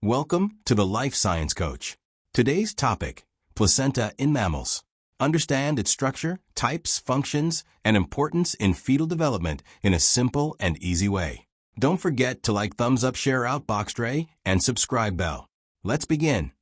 Welcome to the Life Science Coach. Today's topic, placenta in mammals. Understand its structure, types, functions, and importance in fetal development in a simple and easy way. Don't forget to like, thumbs up, share out, box tray, and subscribe bell. Let's begin.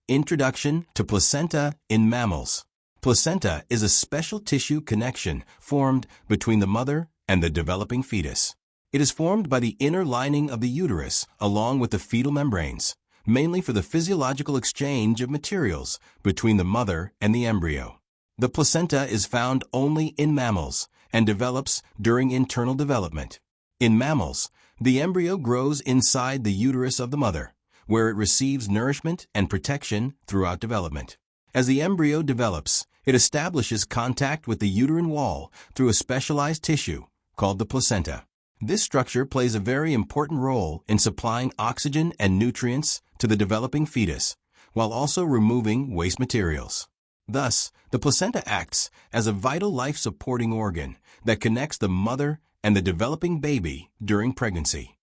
Introduction to placenta in mammals. Placenta is a special tissue connection formed between the mother and the developing fetus. It is formed by the inner lining of the uterus along with the fetal membranes, mainly for the physiological exchange of materials between the mother and the embryo. The placenta is found only in mammals and develops during internal development. In mammals, the embryo grows inside the uterus of the mother, where it receives nourishment and protection throughout development. As the embryo develops, it establishes contact with the uterine wall through a specialized tissue called the placenta. This structure plays a very important role in supplying oxygen and nutrients to the developing fetus, while also removing waste materials. Thus, the placenta acts as a vital life-supporting organ that connects the mother and the developing baby during pregnancy.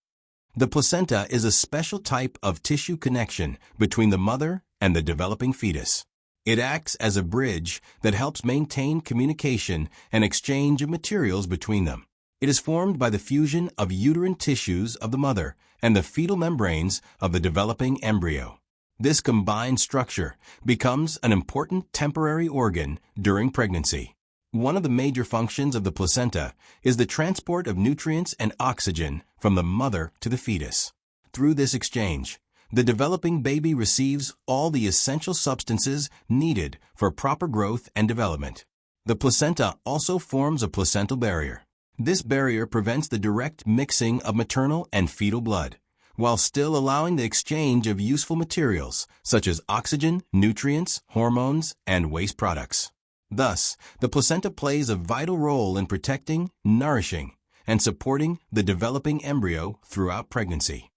The placenta is a special type of tissue connection between the mother and the developing fetus. It acts as a bridge that helps maintain communication and exchange of materials between them. It is formed by the fusion of uterine tissues of the mother and the fetal membranes of the developing embryo. This combined structure becomes an important temporary organ during pregnancy. One of the major functions of the placenta is the transport of nutrients and oxygen from the mother to the fetus. Through this exchange, the developing baby receives all the essential substances needed for proper growth and development. The placenta also forms a placental barrier. This barrier prevents the direct mixing of maternal and fetal blood, while still allowing the exchange of useful materials such as oxygen, nutrients, hormones, and waste products. Thus, the placenta plays a vital role in protecting, nourishing, and supporting the developing embryo throughout pregnancy.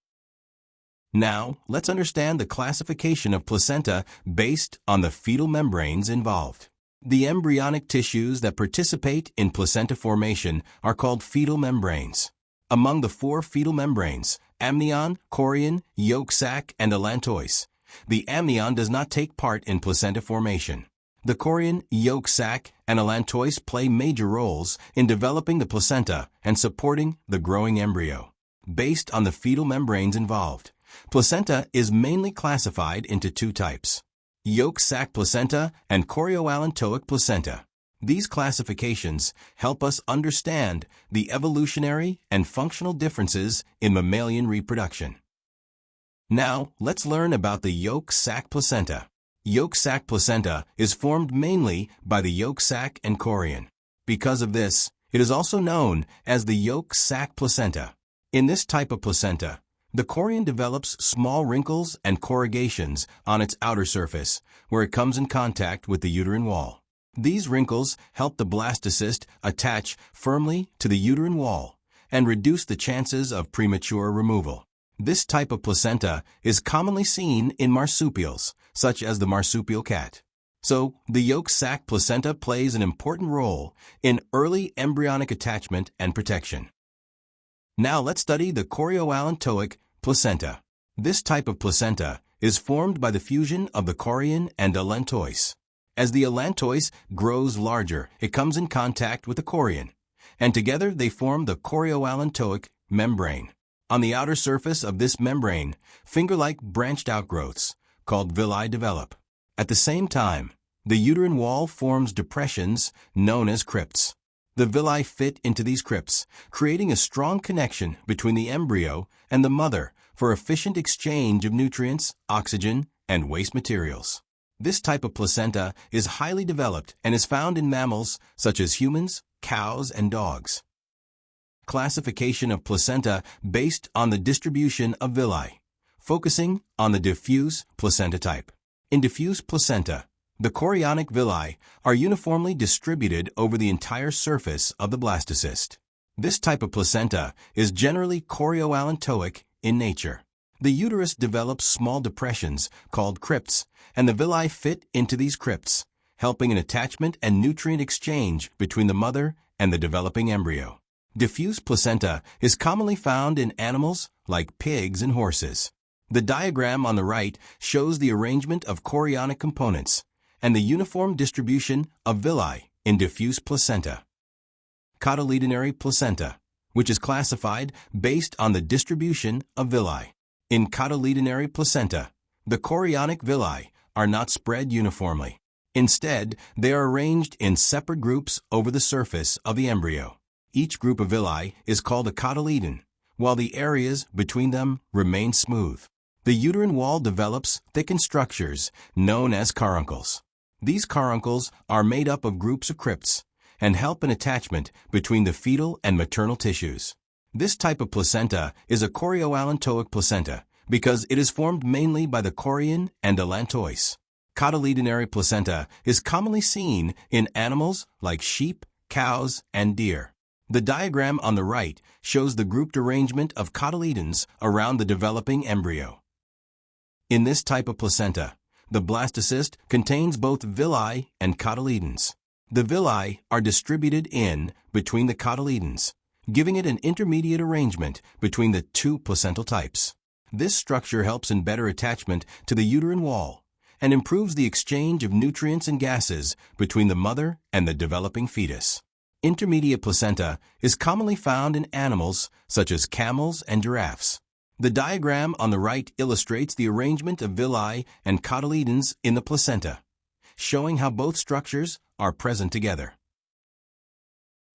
Now, let's understand the classification of placenta based on the fetal membranes involved. The embryonic tissues that participate in placenta formation are called fetal membranes. Among the four fetal membranes, amnion, chorion, yolk sac, and allantois, the amnion does not take part in placenta formation. The chorion, yolk sac, and allantois play major roles in developing the placenta and supporting the growing embryo. Based on the fetal membranes involved, placenta is mainly classified into two types: Yolk Sac Placenta and Chorio-allantoic Placenta. These classifications help us understand the evolutionary and functional differences in mammalian reproduction. Now, let's learn about the Yolk Sac Placenta. Yolk Sac Placenta is formed mainly by the yolk sac and chorion. Because of this, it is also known as the Yolk Sac Placenta. In this type of placenta, the chorion develops small wrinkles and corrugations on its outer surface, where it comes in contact with the uterine wall. These wrinkles help the blastocyst attach firmly to the uterine wall and reduce the chances of premature removal. This type of placenta is commonly seen in marsupials, such as the marsupial cat. So, the yolk sac placenta plays an important role in early embryonic attachment and protection. Now let's study the Chorio-allantoic Placenta. This type of placenta is formed by the fusion of the chorion and allantois. As the allantois grows larger, it comes in contact with the chorion, and together they form the Chorio-allantoic membrane. On the outer surface of this membrane, finger-like branched outgrowths, called villi, develop. At the same time, the uterine wall forms depressions known as crypts. The villi fit into these crypts, creating a strong connection between the embryo and the mother for efficient exchange of nutrients, oxygen, and waste materials. This type of placenta is highly developed and is found in mammals such as humans, cows, and dogs. Classification of placenta based on the distribution of villi, focusing on the diffuse placenta type. In diffuse placenta, the chorionic villi are uniformly distributed over the entire surface of the blastocyst. This type of placenta is generally chorio-allantoic in nature. The uterus develops small depressions called crypts, and the villi fit into these crypts, helping in attachment and nutrient exchange between the mother and the developing embryo. Diffuse placenta is commonly found in animals like pigs and horses. The diagram on the right shows the arrangement of chorionic components and the uniform distribution of villi in diffuse placenta. Cotyledonary placenta, which is classified based on the distribution of villi. In cotyledonary placenta, the chorionic villi are not spread uniformly. Instead, they are arranged in separate groups over the surface of the embryo. Each group of villi is called a cotyledon, while the areas between them remain smooth. The uterine wall develops thickened structures known as caruncles. These caruncles are made up of groups of crypts and help in attachment between the fetal and maternal tissues. This type of placenta is a Chorio-allantoic placenta because it is formed mainly by the chorion and allantois. Cotyledonary placenta is commonly seen in animals like sheep, cows, and deer. The diagram on the right shows the grouped arrangement of cotyledons around the developing embryo. In this type of placenta, the blastocyst contains both villi and cotyledons. The villi are distributed between the cotyledons, giving it an intermediate arrangement between the two placental types. This structure helps in better attachment to the uterine wall and improves the exchange of nutrients and gases between the mother and the developing fetus. Intermediate placenta is commonly found in animals such as camels and giraffes. The diagram on the right illustrates the arrangement of villi and cotyledons in the placenta, showing how both structures are present together.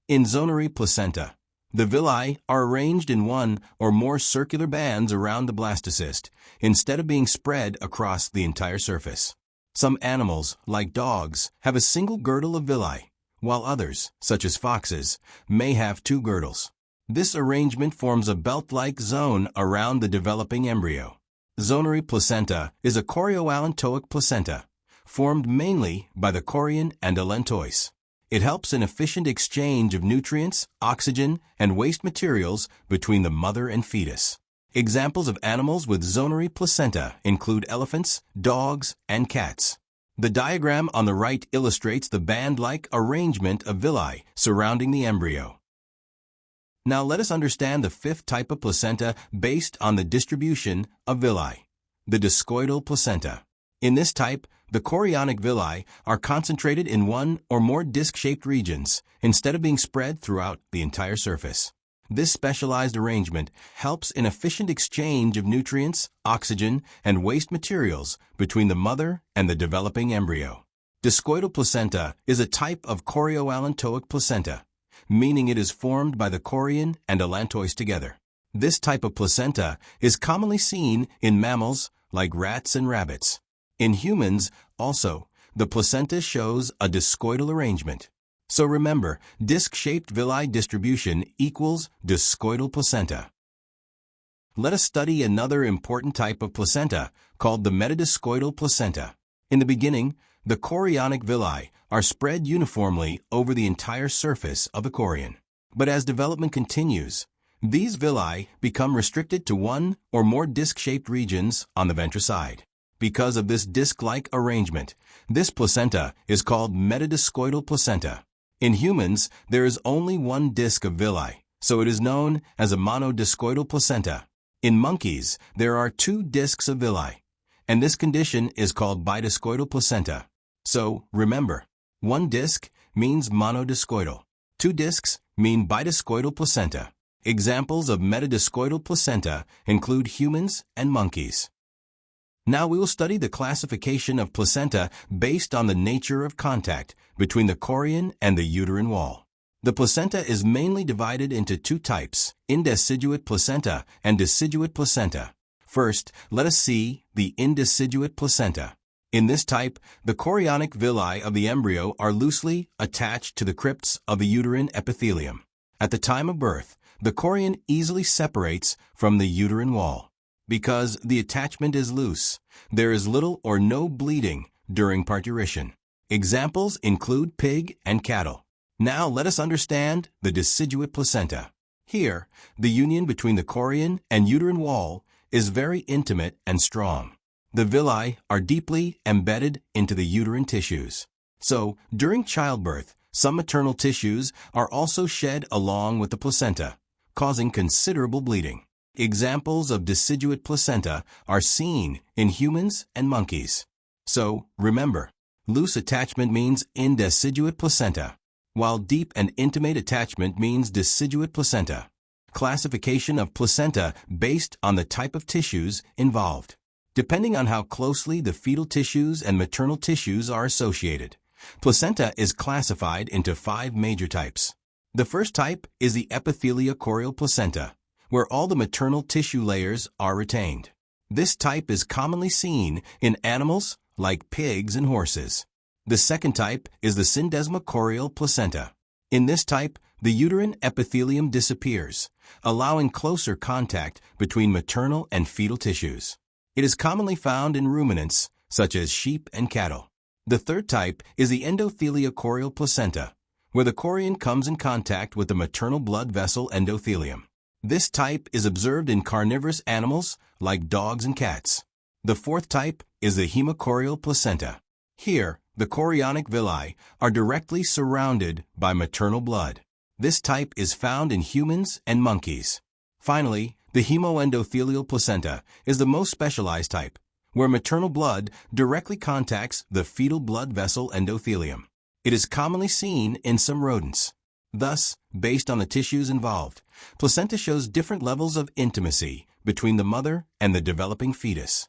In Zonary Placenta, the villi are arranged in one or more circular bands around the blastocyst, instead of being spread across the entire surface. Some animals, like dogs, have a single girdle of villi, while others, such as foxes, may have two girdles. This arrangement forms a belt-like zone around the developing embryo. Zonary placenta is a Chorio-allantoic placenta, formed mainly by the chorion and allantois. It helps in efficient exchange of nutrients, oxygen, and waste materials between the mother and fetus. Examples of animals with zonary placenta include elephants, dogs, and cats. The diagram on the right illustrates the band-like arrangement of villi surrounding the embryo. Now let us understand the fifth type of placenta based on the distribution of villi, the Discoidal placenta. In this type, the chorionic villi are concentrated in one or more disc-shaped regions instead of being spread throughout the entire surface. This specialized arrangement helps in efficient exchange of nutrients, oxygen, and waste materials between the mother and the developing embryo. Discoidal placenta is a type of Chorio-allantoic placenta, meaning it is formed by the chorion and allantois together. This type of placenta is commonly seen in mammals like rats and rabbits. In humans, also, the placenta shows a discoidal arrangement. So remember, disc-shaped villi distribution equals discoidal placenta. Let us study another important type of placenta called the Metadiscoidal placenta. In the beginning, the chorionic villi are spread uniformly over the entire surface of the chorion. But as development continues, these villi become restricted to one or more disc-shaped regions on the ventral side. Because of this disc-like arrangement, this placenta is called Metadiscoidal placenta. In humans, there is only one disc of villi, so it is known as a monodiscoidal placenta. In monkeys, there are two discs of villi, and this condition is called bidiscoidal placenta. So, remember, one disc means monodiscoidal. Two discs mean bidiscoidal placenta. Examples of metadiscoidal placenta include humans and monkeys. Now we will study the classification of placenta based on the nature of contact between the chorion and the uterine wall. The placenta is mainly divided into two types, Indeciduate placenta and Deciduate placenta. First, let us see the Indeciduate placenta. In this type, the chorionic villi of the embryo are loosely attached to the crypts of the uterine epithelium. At the time of birth, the chorion easily separates from the uterine wall. Because the attachment is loose, there is little or no bleeding during parturition. Examples include pig and cattle. Now let us understand the Deciduate placenta. Here, the union between the chorion and uterine wall is very intimate and strong. The villi are deeply embedded into the uterine tissues. So, during childbirth, some maternal tissues are also shed along with the placenta, causing considerable bleeding. Examples of deciduate placenta are seen in humans and monkeys. So, remember, loose attachment means indeciduate placenta, while deep and intimate attachment means deciduate placenta. Classification of placenta based on the type of tissues involved. Depending on how closely the fetal tissues and maternal tissues are associated, placenta is classified into 5 major types. The first type is the epithelial placenta, where all the maternal tissue layers are retained. This type is commonly seen in animals like pigs and horses. The second type is the syndesmochorial placenta. In this type, the uterine epithelium disappears, allowing closer contact between maternal and fetal tissues. It is commonly found in ruminants, such as sheep and cattle. The third type is the endothelial placenta, where the chorion comes in contact with the maternal blood vessel endothelium. This type is observed in carnivorous animals like dogs and cats. The fourth type is the hemochorial placenta. Here, the chorionic villi are directly surrounded by maternal blood. This type is found in humans and monkeys. Finally, the hemoendothelial placenta is the most specialized type, where maternal blood directly contacts the fetal blood vessel endothelium. It is commonly seen in some rodents. Thus, based on the tissues involved, placenta shows different levels of intimacy between the mother and the developing fetus.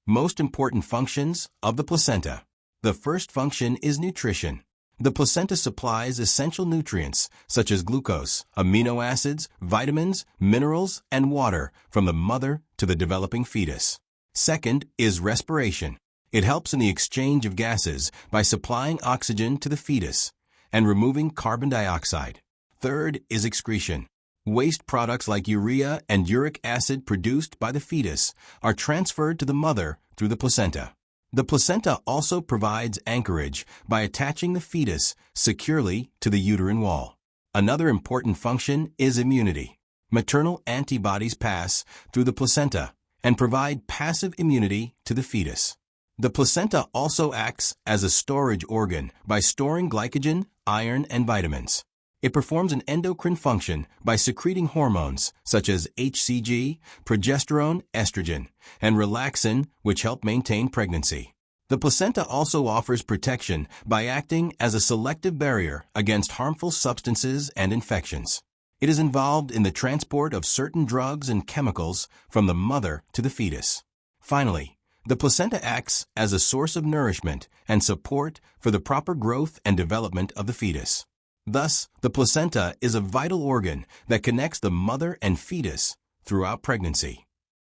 Most important functions of the placenta. The first function is nutrition. The placenta supplies essential nutrients such as glucose, amino acids, vitamins, minerals, and water from the mother to the developing fetus. Second is respiration. It helps in the exchange of gases by supplying oxygen to the fetus and removing carbon dioxide. Third is excretion. Waste products like urea and uric acid produced by the fetus are transferred to the mother through the placenta. The placenta also provides anchorage by attaching the fetus securely to the uterine wall. Another important function is immunity. Maternal antibodies pass through the placenta and provide passive immunity to the fetus. The placenta also acts as a storage organ by storing glycogen, iron, and vitamins. It performs an endocrine function by secreting hormones such as HCG, progesterone, estrogen, and relaxin, which help maintain pregnancy. The placenta also offers protection by acting as a selective barrier against harmful substances and infections. It is involved in the transport of certain drugs and chemicals from the mother to the fetus. Finally, the placenta acts as a source of nourishment and support for the proper growth and development of the fetus. Thus, the placenta is a vital organ that connects the mother and fetus throughout pregnancy.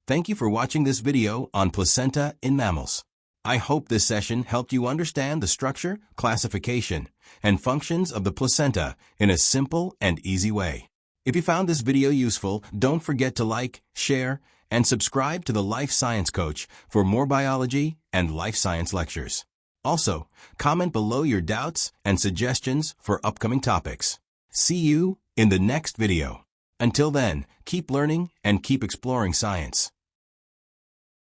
Thank you for watching this video on placenta in mammals. I hope this session helped you understand the structure, classification, and functions of the placenta in a simple and easy way. If you found this video useful, don't forget to like, share, and subscribe to the Life Science Coach for more biology and life science lectures. Also, comment below your doubts and suggestions for upcoming topics. See you in the next video. Until then, keep learning and keep exploring science.